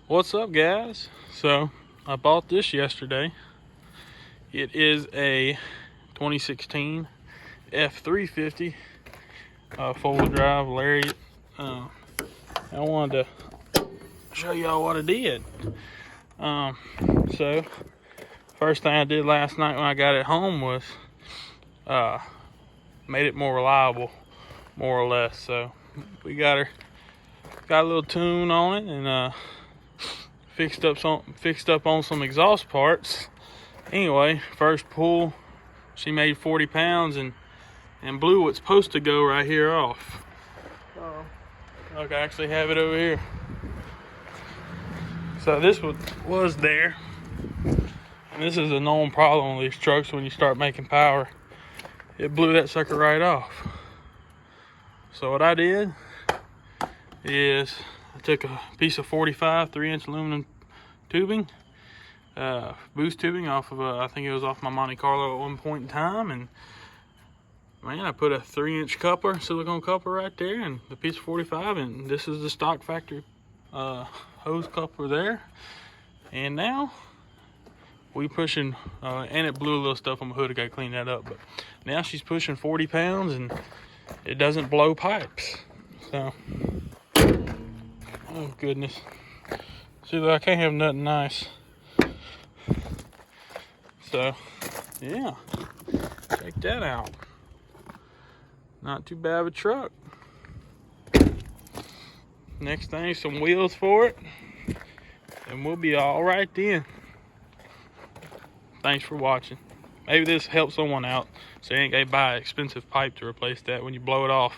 What's up, guys? So I bought this yesterday. It is a 2016 F350 four-wheel drive Lariat. I wanted to show y'all what I did. So first thing I did last night when I got it home was made it more reliable, more or less. So we got a little tune on it and fixed up on some exhaust parts. Anyway, first pull, she made 40 pounds and blew what's supposed to go right here off. Look, I actually have it over here. So this was there, and this is a known problem with these trucks. When you start making power, it blew that sucker right off. So what I did is I took a piece of 45 3-inch aluminum tubing, boost tubing off of I think it was off my Monte Carlo at one point in time, and man, I put a 3-inch coupler, silicone coupler right there, and the piece of 45, and this is the stock factory hose coupler there. And now we pushing, and it blew a little stuff on my hood. I got to clean that up, but now she's pushing 40 pounds and it doesn't blow pipes. So, oh goodness. See, I can't have nothing nice. So, yeah, check that out. Not too bad of a truck. Next thing, some wheels for it, and we'll be all right then. Thanks for watching. Maybe this helps someone out, so you ain't gotta buy an expensive pipe to replace that when you blow it off.